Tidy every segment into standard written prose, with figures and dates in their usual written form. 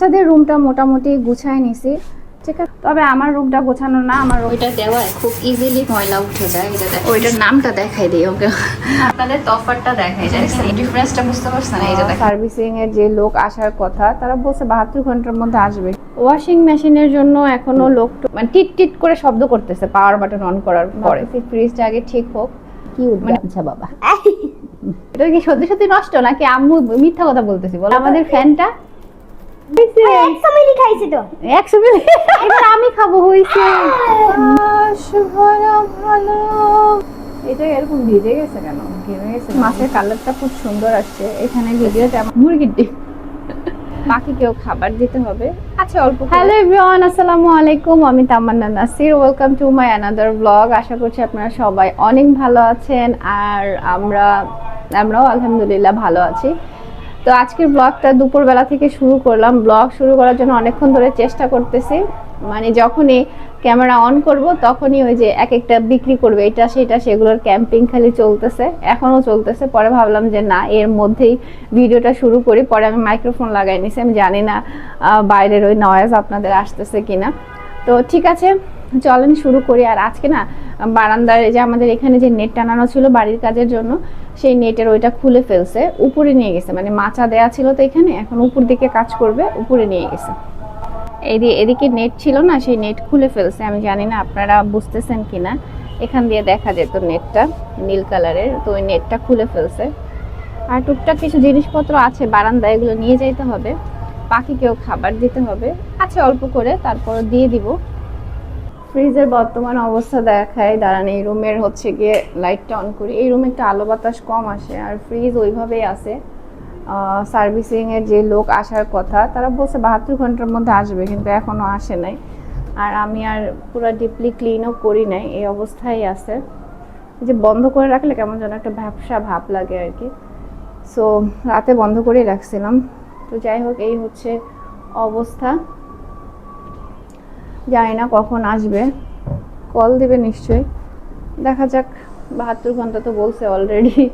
বাচ্চাদের রুমটা মোটামুটি গুছায় নিছি, ঠিক আছে। তবে আমার রুমটা গোছানো না, আমার ওইটা দেওয়ায় খুব ইজিলি ময়লা উঠে যায়। এটা ওইটার নামটা দেখাই দিই ওকে, আপনাদের তফাৎটা দেখাই যায়, ডিফারেন্সটা বুঝতে পারছেন? এই যে সার্ভিসিং এর যে লোক আসার কথা তারা বলছে 72 ঘন্টার মধ্যে আসবে। ওয়াশিং মেশিনের জন্য এখনো লোক মানে টিট টিট করে শব্দ করতেছে পাওয়ার বাটন অন করার পরে। ফ্রিজটা আগে ঠিক হোক। কি উদ্যাচ্ছা বাবা, এটা কি সত্যি সত্যি নষ্ট নাকি আম্মু মিথ্যা কথা বলতেছি? বল আমাদের ফ্যানটা 100 মিলি খাইছি তো 100 মিলি, এবার আমি খাবো হইছে। ভালো, এটা এরকম ভিজে গেছে কেন? ঘেমে গেছে। মাছের কালারটা খুব সুন্দর আসছে এখানে ভিডিওতে। মুরগির ডিম বাকি কেউ খাবার দিতে হবে, আচ্ছা অল্প। হ্যালো এভরিওয়ান, আসসালামু আলাইকুম, আমি Tamanna Nasir. Welcome to my another blog. আশা করছি আপনারা সবাই অনেক ভালো আছেন, আর আমরাও আলহামদুলিল্লাহ ভালো আছি। তো আজকের ব্লগটা দুপুরবেলা থেকে শুরু করলাম। ব্লগ শুরু করার জন্য অনেকক্ষণ ধরে চেষ্টা করতেছি, মানে যখনই ক্যামেরা অন করব তখনই ওই যে এক একটা বিক্রি করবে এটা সেটা, সেগুলোর ক্যাম্পিং খালি চলতেছে, এখনও চলতেছে। পরে ভাবলাম যে না, এর মধ্যেই ভিডিওটা শুরু করি। পরে আমি মাইক্রোফোন লাগাই নিছি, আমি জানি না বাইরের ওই নয়েজ আপনাদের আসতেছে কিনা। তো ঠিক আছে, চলেন শুরু করি। আর আজকে না বারান্দার যে আমাদের এখানে যে নেট টানানো ছিল বাড়ির কাজের জন্য, সেই নেটের ওইটা খুলে ফেলছে, উপরে নিয়ে গেছে। মানে মাচা দেয়া ছিল তো এখানে, এখন উপর দিকে কাজ করবে, উপরে নিয়ে গেছে। এদিকে নেট ছিল না, সেই নেট খুলে ফেলছে। আমি জানি না আপনারা বুঝতেছেন কিনা, এখান দিয়ে দেখা যেত নেটটা নীল কালারের, তো ওই নেটটা খুলে ফেলছে। আর টুকটাক কিছু জিনিসপত্র আছে বারান্দায়, এগুলো নিয়ে যাইতে হবে। পাখিকেও খাবার দিতে হবে, আচ্ছা অল্প করে, তারপর দিয়ে দিব। ফ্রিজের বর্তমান অবস্থা দেখায়, দাঁড়ান এই রুমের হচ্ছে গিয়ে লাইটটা অন করি। এই রুমে একটু আলো বাতাস কম আসে, আর ফ্রিজ ওইভাবেই আছে। সার্ভিসিং এর যে লোক আসার কথা তারা বলছে 72 ঘন্টার মধ্যে আসবে, কিন্তু এখনো আসে নাই। আর আমি আর পুরো ডিপলি ক্লিনও করি নাই, এই অবস্থায় আছে। যে বন্ধ করে রাখলে কেমন যেন একটা ভ্যাপসা ভাব লাগে আর কি। সো রাতে বন্ধ করেই রাখছিলাম। তো যাই হোক, এই হচ্ছে অবস্থা। জানি না কখন আসবে, কল দিবে নিশ্চয়ই, দেখা যাক। 72 ঘন্টা তো বলছে অলরেডি,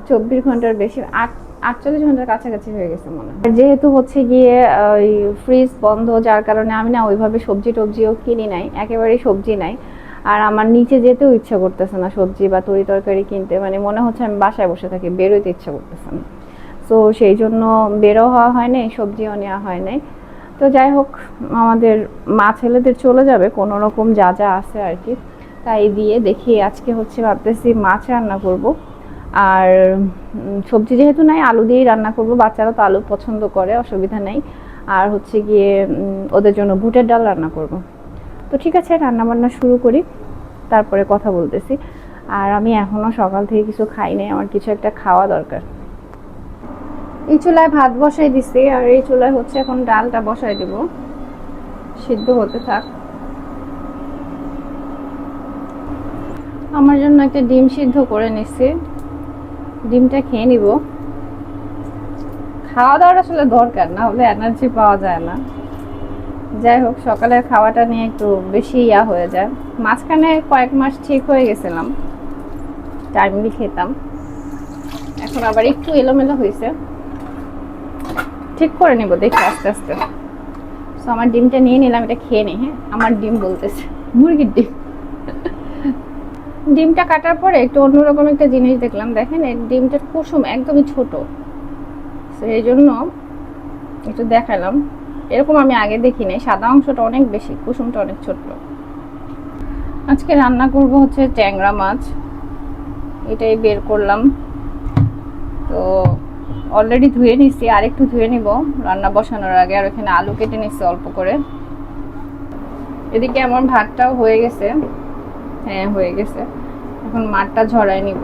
24 ঘন্টার বেশি, 48 ঘন্টার কাছাকাছি হয়ে গেছে মনে হয়। যেহেতু হচ্ছে গিয়ে ওই ফ্রিজ বন্ধ, যার কারণে আমি না ওইভাবে সবজি টবজিও কিনি নাই, একেবারেই সবজি নাই। আর আমার নিচে যেতেও ইচ্ছা করতেছে না সবজি বা তরি তরকারি কিনতে, মানে মনে হচ্ছে আমি বাসায় বসে থাকি, বেরোইতে ইচ্ছা করতেছে না। তো সেই জন্য বেরো হওয়া হয় নাই, সবজিও নেওয়া হয় নাই। তো যাই হোক, আমাদের মা ছেলেদের চলে যাবে কোনো রকম যা যা আছে আর কি, তাই দিয়ে দেখি আজকে হচ্ছে ভাবতেছি মাছ রান্না করব। আর সবজি যেহেতু নাই, আলু দিয়েই রান্না করব, বাচ্চারা তো আলু পছন্দ করে, অসুবিধা নেই। আর হচ্ছে গিয়ে ওদের জন্য বুটের ডাল রান্না করব। তো ঠিক আছে, রান্না বান্না শুরু করি, তারপরে কথা বলতেছি। আর আমি এখনও সকাল থেকে কিছু খাই নাই, আমার কিছু একটা খাওয়া দরকার। এই চুলায় ভাত বসাই দিছি, আর এই চুলায় হচ্ছে এখন ডালটা বসাই দেব, সিদ্ধ হতে থাক। আমার জন্য একটা ডিম সিদ্ধ করে নিচ্ছি, ডিমটা খেয়ে নিব। খাওয়া দাওয়ার আসলে দরকার, না হলে এনার্জি পাওয়া যায় না। যাই হোক, সকালের খাওয়াটা নিয়ে একটু বেশি হয়ে যায়। মাঝখানে কয়েক মাস ঠিক হয়ে গেছিলাম, টাইমলি খেতাম, এখন আবার একটু এলোমেলো হয়েছে, ঠিক করে নিব দেখি আস্তে আস্তে। তো আমার ডিমটা নিয়ে নিলাম, এটা খেয়ে নি। হ্যাঁ, আমার ডিম বলতেছে, মুরগির ডিম। ডিমটা কাটার পরে একটু অন্যরকম একটা জিনিস দেখলাম, দেখেন এই ডিমটার কুসুম একদমই ছোট, সেই জন্য একটু দেখালাম। এরকম আমি আগে দেখি নাই, সাদা অংশটা অনেক বেশি, কুসুমটা অনেক ছোট। আজকে রান্না করব হচ্ছে ট্যাংরা মাছ, এটাই বের করলাম। তো অলরেডি ধুয়ে নিচ্ছি, আর একটু ধুয়ে নিব রান্না বসানোর আগে। আর ওখানে আলু কেটে নিচ্ছি অল্প করে। এদিকে আমার ভাতটাও হয়ে গেছে, হ্যাঁ হয়ে গেছে। এখন মাঠটা ঝরাই নিব।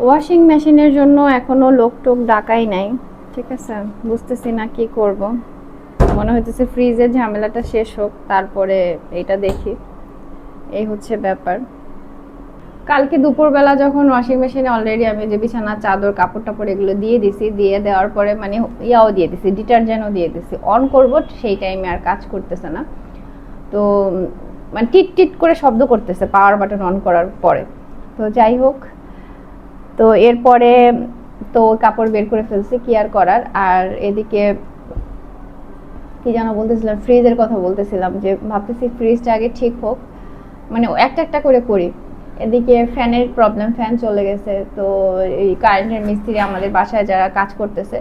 ওয়াশিং মেশিনের জন্য এখনো লোক টোক ডাকাই নাই, ঠিক আছে। বুঝতেছি না কি করব, মনে হইতেছে ফ্রিজের ঝামেলাটা শেষ হোক তারপরে এটা দেখি, এই হচ্ছে ব্যাপার। কালকে দুপুরবেলা যখন ওয়াশিং মেশিনে অলরেডি আমি যে বিছানা চাদর কাপড় টাপড় এগুলো দিয়ে দিছি, দিয়ে দেওয়ার পরে মানে ইয়াও দিয়ে দিছি, ডিটারজেন্টও দিয়ে দিছি, অন করব সেই টাইমে আর কাজ করতেছে না। তো মানে টিট টিট করে শব্দ করতেছে পাওয়ার বাটন অন করার পরে। তো যাই হোক, তো এরপরে তো কাপড় বের করে ফেলছি, কি আর করার। আর এদিকে কি যেন বলতেছিলাম, ফ্রিজের কথা বলতেছিলাম, যে ভাবতেছি ফ্রিজটা আগে ঠিক হোক, মানে একটা একটা করে করি। এদিকে ফ্যানের প্রবলেম, ফ্যান চলে গেছে। তো এই কারেন্টের মিস্ত্রি আমাদের বাসায় যারা কাজ করতেছে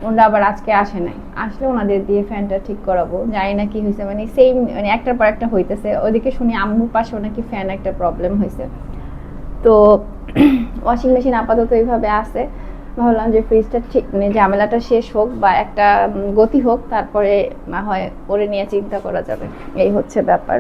ওনারা আবার আজকে আসে নাই, আসলে ওনাদের দিয়ে ফ্যানটা ঠিক করাবো। জানি না কি হয়েছে, মানে সেম মানে একটার পর একটা হইতেছে। ওদিকে শুনি আম্মুর পাশেও নাকি ফ্যান একটা প্রবলেম হয়েছে। তো ওয়াশিং মেশিন আপাতত এইভাবে আছে। ভাবলাম যে ফ্রিজটা ঠিক মানে ঝামেলাটা শেষ হোক বা একটা গতি হোক, তারপরে না হয় ওরে নিয়ে চিন্তা করা যাবে। এই হচ্ছে ব্যাপার।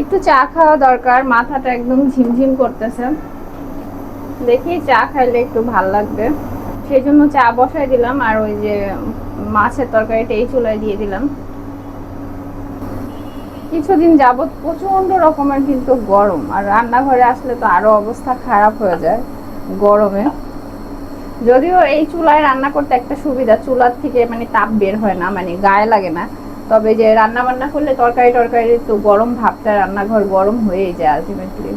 একটু চা খাওয়া দরকার, মাথাটা একদম ঝিমঝিম করতেছে। দেখি চা খাইলে একটু ভাল লাগবে, সেই জন্য চা বসাই দিলাম। আর ওই যে মাছের তরকারিটা এই চুলায় দিয়ে দিলাম। কিছুদিন যাবত প্রচন্ড রকমের কিন্তু গরম, আর রান্নাঘরে আসলে তো আরো অবস্থা খারাপ হয়ে যায় গরমে। যদিও এই চুলায় রান্না করতে একটা সুবিধা, চুলার থেকে মানে তাপ বের হয় না, মানে গায়ে লাগে না। তবে যে রান্না বান্না করলে তরকারি তো গরম ভাবটা রান্নাঘর গরম হয়েই যায় আলটিমেটলি।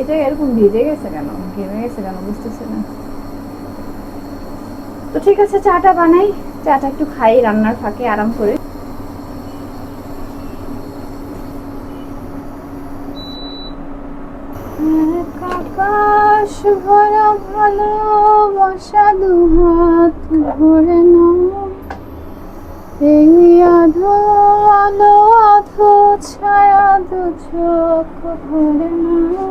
এটা এরকম ভিজে গেছে কেন, ঘেমে গেছে কেন বুঝতেছি না। তো ঠিক আছে, চাটা বানাই, চাটা একটু খাই রান্নার ফাঁকে আরাম করে। আকাশ ভরা ভালোবাসা দুহাত ভরে নাও, এই আধো আলো আধো ছায়া দু চোখ ভরে নাও,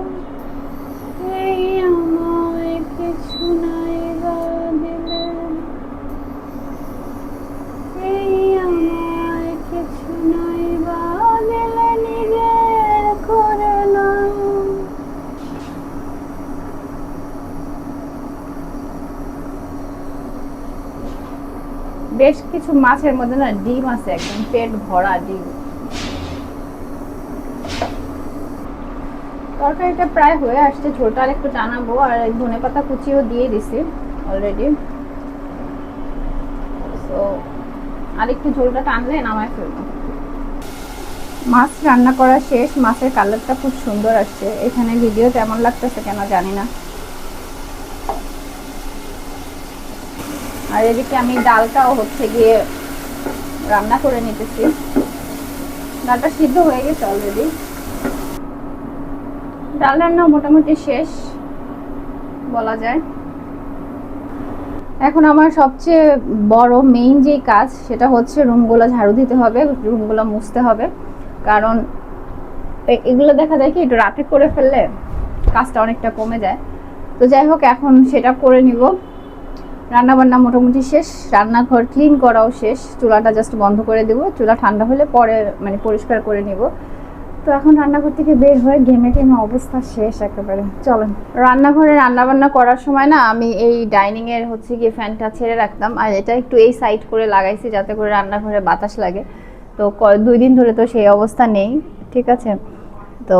এই আমায় কিছু নাই বা দিলে, এই আমায় কিছু নাই বা দিলে নিজের করে নাও। বেশ কিছু মাছের মধ্যে না ডিম আছে, একদম পেট ভরা ডিম। তরকারিটা প্রায় হয়ে আসছে, ঝোলটা আর একটু টানাবো। আর ধনেপাতা কুচিও দিয়ে দিছি অলরেডি। তো আর একটু ঝোলটা টানলে নামায় ফেলবো। মাছ রান্না করা শেষ, মাছের কালারটা খুব সুন্দর আসছে। এখানে ভিডিও তেমন লাগতেছে কেন জানি না। আর এদিকে আমি ডালটাও হচ্ছে গিয়ে রান্না করে নিতেছি। ডালটা সিদ্ধ হয়ে গেছে অলরেডি। ডাল রান্না মোটামুটি শেষ বলা যায়। এখন আমার সবচেয়ে বড় মেইন যে কাজ সেটা হচ্ছে রুমগুলো ঝাড়ু দিতে হবে, রুমগুলো মুছতে হবে। কারণ এগুলো দেখা যায় কি একটু রাতে করে ফেললে কাজটা অনেকটা কমে যায়। তো যাই হোক, এখন সেটা করে নিব। রান্না বান্না মোটামুটি শেষ, রান্নাঘর ক্লিন করাও শেষ। চুলাটা জাস্ট বন্ধ করে দেবো, চুলা ঠান্ডা হলে পরে মানে পরিষ্কার করে নিব। তো এখন রান্নাঘর থেকে বের হয়ে ঘেমে টেমে অবস্থা শেষ একেবারে। চলেন, রান্নাঘরে রান্নাবান্না করার সময় না আমি এই ডাইনিং এর হচ্ছে গিয়ে ফ্যানটা ছেড়ে রাখতাম, আর এটা একটু এই সাইড করে লাগাইছি যাতে করে রান্নাঘরে বাতাস লাগে। তো 2 দিন ধরে তো সেই অবস্থা নেই, ঠিক আছে। তো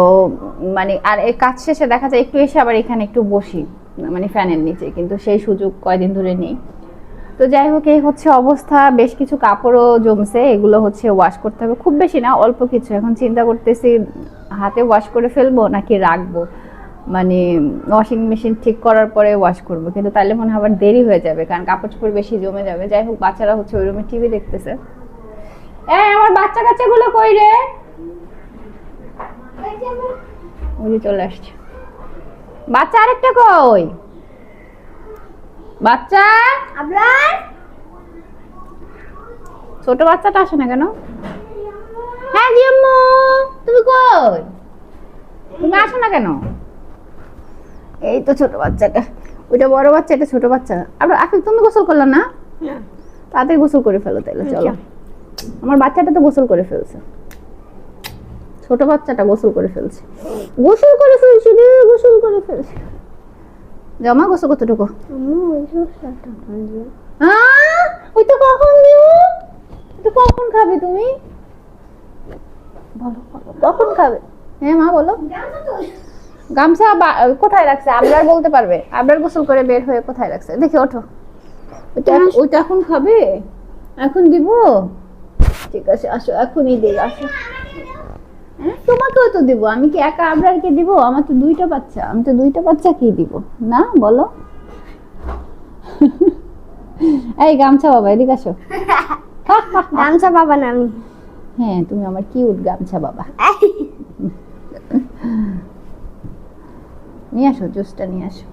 মানে আর এই কাজ শেষে দেখা যায় একটু এসে আবার এখানে একটু বসি, মানে ফ্যানের নিচে, কিন্তু সেই সুযোগ কয়দিন ধরে নেই। তো যাই হোক, এই হচ্ছে অবস্থা। বেশ কিছু কাপড়ও জমছে, এগুলো হচ্ছে ওয়াশ করতে হবে, খুব বেশি না, অল্প কিছু। এখন চিন্তা করতেছি হাতে ওয়াশ করে ফেলবো নাকি রাখবো, মানে ওয়াশিং মেশিন ঠিক করার পরে ওয়াশ করব, কিন্তু তাহলে মনে হয় আবার দেরি হয়ে যাবে, কারণ কাপড় চোপড় বেশি জমে যাবে। যাই হোক, বাচ্চারা হচ্ছে ওই রুমে টিভি দেখতেছে। আমার বাচ্চা কাচ্চাগুলো কই রে? ওই চলে আসছে বাচ্চা। আরেকটা কই বাচ্চা? আবরার ছোট বাচ্চাটা আসে না কেন? হ্যাঁ জি আম্মু, তুমি কই? তুমি আসো না কেন? এই তো ছোট বাচ্চাটা, ওইটা বড় বাচ্চা, এটা ছোট বাচ্চা। আর আফিক তুমি গোসল করলে না? তাড়াতাড়ি গোসল করে ফেলো তাইলে। চলো, আমার বাচ্চাটা তো গোসল করে ফেলছে, ছোট বাচ্চাটা গোসল করে ফেলছে, গোসল করে ফেলছে রে, গোসল করে ফেলছে। জমা গোসল কতটুকু? ওই সবটা ভালো। ওই তো কখন দিব? তো কখন খাবে তুমি? বলো কখন খাবে? হ্যাঁ মা বলো। গামছা কোথায় রাখছে? আবরার বলতে পারবে। আবরার গোসল করে বের হয়ে কোথায় রাখছে? দেখি ওঠো। ওইটা এখন খাবে? এখন দিব? ঠিক আছে আসো, এখনই দিই, আসো। তোমাকেও তো দিব, আমি কি একা আবরারকে দিব? আমার তো দুইটা বাচ্চা, আমি তো দুইটা বাচ্চা কি দিব না বলো? এই গামছা বাবা এদিকে আসো। গামছা বাবা না আমি। হ্যাঁ তুমি আমার কিউট গামছা বাবা। নিয়ে আসো, জুসটা নিয়ে আসো।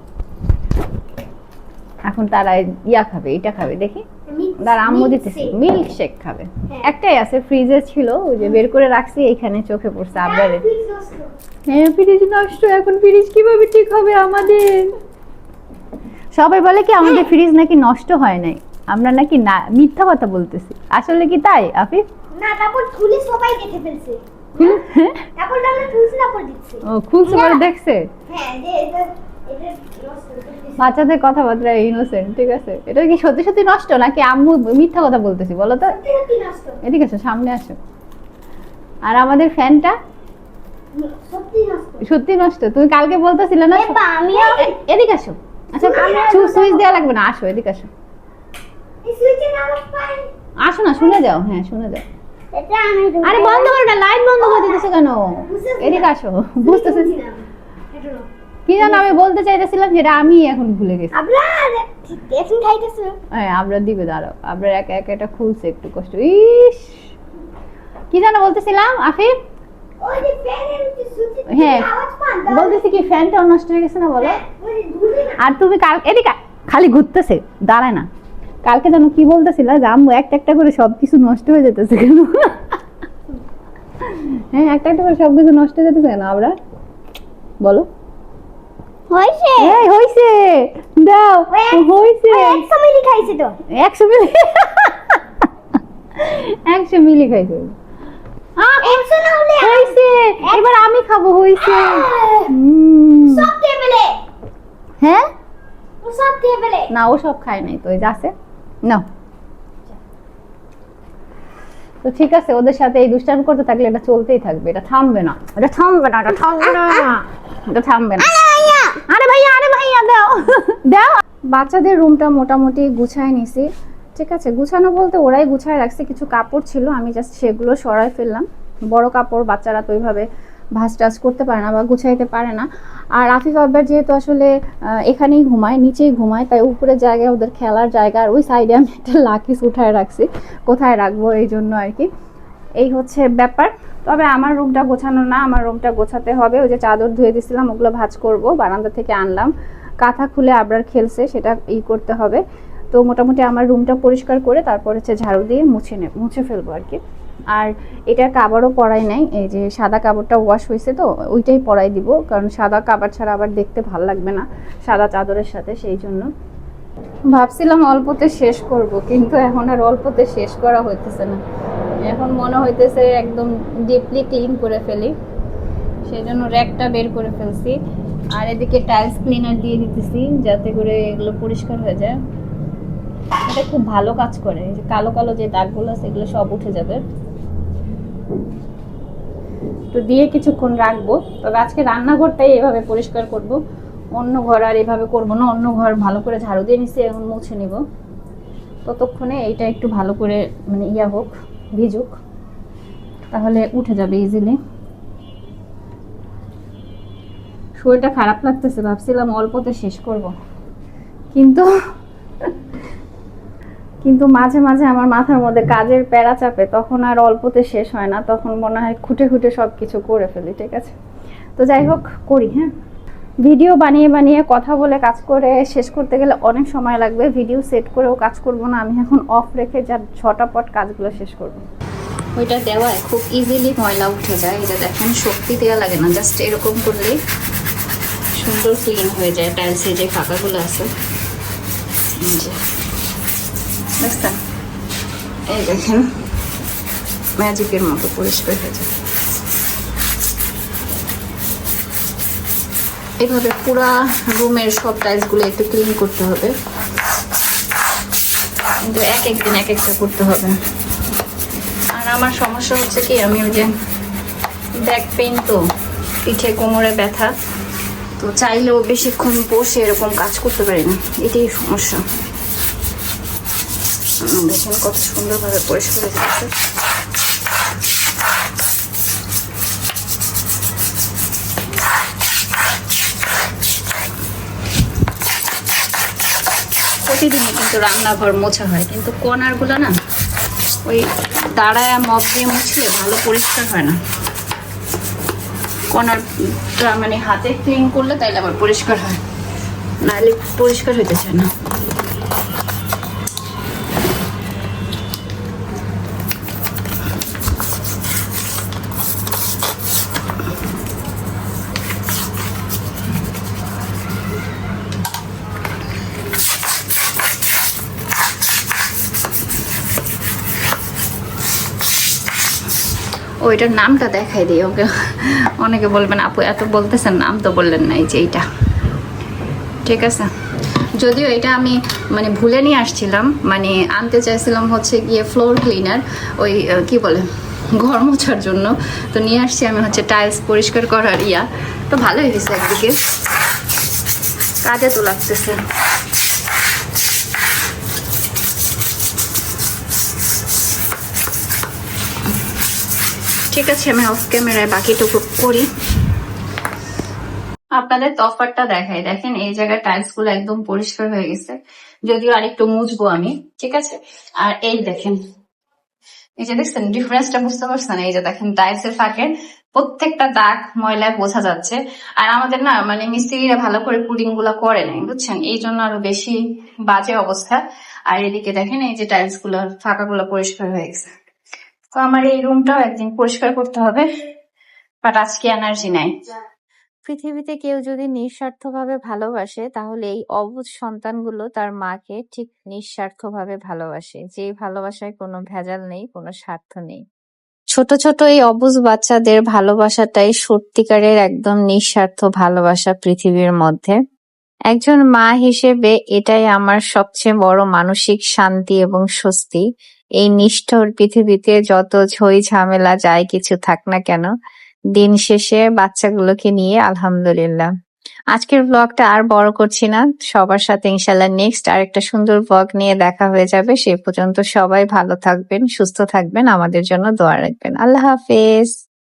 এখন তারা ইয়া খাবে, এটা খাবে দেখি। তার আম্মু দিতেছে মিল্ক শেক খাবে। একটাই আছে, ফ্রিজে ছিল, ওই যে বের করে রাখছি, এইখানে চোখে পড়ছে আবরারে। হ্যাঁ ফ্রিজ নষ্ট, এখন ফ্রিজ কিভাবে ঠিক হবে আমাদের? সবাই বলে কি আমাদের ফ্রিজ নাকি নষ্ট হয় নাই, আমরা নাকি না মিথ্যা কথা বলতেছি। আসলে কি তাই আফিফ? না, তারপর খুলে সবাই দেখে ফেলছে। তারপর আমরা খুলছি, তারপর দিচ্ছি। ও খুলছে পরে দেখছে। হ্যাঁ, যে এটা নষ্ট। বাচ্চাদের কথাবার্তা ইনোসেন্ট, ঠিক আছে। এটা কি সত্যি সত্যি নষ্ট নাকি আম্মু মিথ্যা কথা বলতেছি বলো তো? সত্যি নষ্ট। এদিকে আসো, সামনে আসো। আর আমাদের ফ্যানটা সত্যি নষ্ট। সত্যি নষ্ট? তুমি কালকে বলতেছিলে না? আমিও এদিকে আসো। আচ্ছা সুইচ দেওয়া লাগবে না, আসো এদিকে আসো। এই সুইচে না পাই। আসো না, শুনে যাও। হ্যাঁ শুনে যাও। এটা আমি আরে বন্ধ করো না, লাইট বন্ধ করে দিতেছো কেন? এদিকে আসো, বুঝতেছি কি জানো আমি বলতে চাইতেছিলাম, যেটা আমি এখন ভুলে গেছি। আবরার এখন খাইতেছো? হ্যাঁ আবরার দিবে, দাঁড়াও। আবরার একা একা এটা খুলছে, একটু কষ্ট। ইস কি জানো বলতেছিলাম আফিফ? ওই যে ফ্যানের সুইচে হ্যাঁ আওয়াজ পান। বলতেছি কি ফ্যানটাও নষ্ট হয়ে গেছে না বলো? ওই ঘুরে না। আর তুমি কাল এদিকে খালি ঘুরতেছে, দাঁড়ায় না। কালকে জানো কি বলতেছিলা যে আম্মু একটা একটা করে সবকিছু নষ্ট হয়ে যেতেছে কেন? হ্যাঁ একটা একটা করে সবকিছু নষ্ট হয়ে যেতেছে কেন আমরা বলো? হইছে? এই হইছে, দাও। হইছে 100 মিলি খাইছে তো। 100 মিলি। 100 মিলি খাইছে। 100 না হলে হইছে, এবার আমি খাবো। হইছে। সব টেবিলে। হ্যাঁ ও সব টেবিলে। না ও সব খায় নাই তো, এই যে আছে না। তো ঠিক আছে, ওদের সাথে এই দুষ্টামি করতে থাকলে এটা চলতেই থাকবে, এটা থামবে না, এটা থামবে না, এটা থামবে না, এটা থামবে না। আরে ভাইয়া দাও দাও। বাচ্চাদের রুমটা মোটামুটি গুছায় নিছি, ঠিক আছে। গুছানো বলতে ওরাই গুছায় রাখছে, কিছু কাপড় ছিল আমি জাস্ট সেগুলো সরাই ফেললাম। বড় কাপড় বাচ্চারা তো ওইভাবে ভাঁজ টাজ করতে পারে না বা গুছাইতে পারে না। আর আফিফ আব্বার যেহেতু আসলে এখানেই ঘুমায়, নিচেই ঘুমায়, তাই উপরের জায়গায় ওদের খেলার জায়গা। আর ওই সাইডে আমি একটা লাকিস উঠায় রাখছি, কোথায় রাখবো এই জন্য আর কি। এই হচ্ছে ব্যাপার। তবে আমার রুমটা গোছানো না, আমার রুমটা গোছাতে হবে। ওই যে চাদর ধুয়ে দিয়েছিলাম ওগুলো ভাঁজ করব, বারান্দা থেকে আনলাম। কাঁথা খুলে আবরার খেলছে, সেটা করতে হবে। তো মোটামুটি আমার রুমটা পরিষ্কার করে তারপর হচ্ছে ঝাড়ু দিয়ে মুছে ফেলবো আর কি। আর এটার কাবারও পরাই নাই, এই যে সাদা কাপড়টা ওয়াশ হয়েছে তো ওইটাই পরাই দিব, কারণ সাদা কাপড় ছাড়া আবার দেখতে ভালো লাগবে না সাদা চাদরের সাথে। সেই জন্য ভাবছিলাম অল্পতে শেষ করব, কিন্তু এখন আর অল্পতে শেষ করা হইতেছে না। এখন মনে হইতেছে একদম ডিপলি ক্লিন করে ফেলি, সেই জন্য র্যাকটা বের করে ফেলছি। আর এদিকে টাইলস ক্লিনার দিয়ে দিতেছি যাতে করে এগুলো পরিষ্কার হয়ে যায়। এটা খুব ভালো কাজ করে, এই যে কালো কালো যে দাগগুলো আছে এগুলো সব উঠে যাবে। তো দিয়ে কিছুক্ষণ রাখবো। তবে আজকে রান্নাঘরটাই এভাবে পরিষ্কার করব, অন্য ঘর আর এভাবে করব না। অন্য ঘর ভালো করে ঝাড়ু দিয়ে নিছি, এখন মুছে নিব। ততক্ষণে এইটা একটু ভালো করে মানে ইয়া হোক, ভিজুক, তাহলে উঠে যাবে ইজিলি। শরীরটা খারাপ লাগতেছে, ভাবছিলাম অল্পতে শেষ করব, কিন্তু মাঝে মাঝে আমার মাথার মধ্যে কাজের প্যারা চাপে, তখন আর অল্পতে শেষ হয় না, তখন মনে হয় খুঁটে খুঁটে সব কিছু করে ফেলি, ঠিক আছে। তো যাই হোক করি। হ্যাঁ ভিডিও বানিয়ে বানিয়ে কথা বলে কাজ করে শেষ করতে গেলে অনেক সময় লাগবে, ভিডিও সেট করেও কাজ করব না আমি এখন, অফ রেখে যা ঝটাপট কাজগুলো শেষ করব। ওইটা দেওয়ায় খুব ইজিলি ময়লা উঠে যায়। এটা দেখেন শক্তি দেওয়া লাগে না, জাস্ট এরকম করলেই সুন্দর ক্লিন হয়ে যায় টাইলসে যে ফাঁকাগুলো আছে। দেখছেন, এই দেখেন ম্যাজিকের মতো পরিষ্কার হয়ে যায়। এভাবে পুরা রুমের সব টাইলসগুলো একটু ক্লিন করতে হবে, কিন্তু এক একদিন এক একটা করতে হবে। আর আমার সমস্যা হচ্ছে কি, আমি ওই যে ব্যাক পেইন, তো পিঠে কোমরে ব্যথা, তো চাইলেও বেশিক্ষণ বসে এরকম কাজ করতে পারি না, এটাই সমস্যা। দেখেন কত সুন্দরভাবে পরিষ্কার হয়ে যাচ্ছে। প্রতিদিনই কিন্তু রান্নাঘর মোছা হয়, কিন্তু কর্নারগুলো না ওই দাঁড়ায় মপ দিয়ে মুছলে ভালো পরিষ্কার হয় না। কর্নারটা মানে হাতে ক্লিন করলে তাইলে আবার পরিষ্কার হয়, নাহলে পরিষ্কার হইতে চায় না। ওইটার নামটা দেখাই দিই ওকে, অনেকে বলবেন আপু এত বলতেছেন নাম তো বললেন না, এই যে এইটা, ঠিক আছে। যদিও এটা আমি মানে ভুলে নিয়ে আসছিলাম, মানে আনতে চাইছিলাম হচ্ছে গিয়ে ফ্লোর ক্লিনার, ওই কি বলে ঘর মোছার জন্য, তো নিয়ে আসছি আমি হচ্ছে টাইলস পরিষ্কার করার ইয়া। তো ভালোই হয়েছে, একদিকে কাজে তো লাগতেছে। ঠিক আছে, আমি অফ ক্যামেরায় বাকিটুকু করি। আপনাদের তফাৎটা দেখাই, দেখেন এই জায়গায় টাইলস গুলো একদম পরিষ্কার হয়ে গেছে, যদিও আরেকটু মুছবো আমি, ঠিক আছে। আর এই দেখেন, এই যে দেখছেন ডিফারেন্সটা বুঝতে পারছেন, এই যে দেখেন টাইলস এর ফাঁকে প্রত্যেকটা দাগ ময়লায় বোঝা যাচ্ছে। আর আমাদের না মানে মিস্ত্রিরা ভালো করে পুডিং গুলা করে নাই, বুঝছেন, এই জন্য আরো বেশি বাজে অবস্থা। আর এদিকে দেখেন এই যে টাইলস গুলো ফাঁকা গুলো পরিষ্কার হয়ে গেছে। তো আমার এই রুমটাও একদিন পরিষ্কার করতে হবে, বাট আজকে এনার্জি নাই। পৃথিবীতে কেউ যদি নিঃস্বার্থভাবে ভালোবাসে, তাহলে এই অবুঝ সন্তানগুলো তার মাকে ঠিক নিঃস্বার্থভাবে ভালোবাসে, যেই ভালোবাসায় কোনো ভেজাল নেই, কোনো স্বার্থ নেই। ছোট ছোট এই অবুঝ বাচ্চাদের ভালোবাসাটাই সত্যিকারের একদম নিঃস্বার্থ ভালোবাসা পৃথিবীর মধ্যে। একজন মা হিসেবে এটাই আমার সবচেয়ে বড় মানসিক শান্তি এবং স্বস্তি। এই নিষ্ঠুর পৃথিবীতে যত ঝই ঝামেলা যাই কিছু থাক না কেন, দিন শেষে বাচ্চাগুলোকে নিয়ে আলহামদুলিল্লাহ। আজকের ব্লগটা আর বড় করছি না, সবার সাথে ইনশাল্লাহ নেক্সট আরেকটা সুন্দর ব্লগ নিয়ে দেখা হয়ে যাবে। সে পর্যন্ত সবাই ভালো থাকবেন, সুস্থ থাকবেন, আমাদের জন্য দোয়া রাখবেন। আল্লাহ হাফেজ।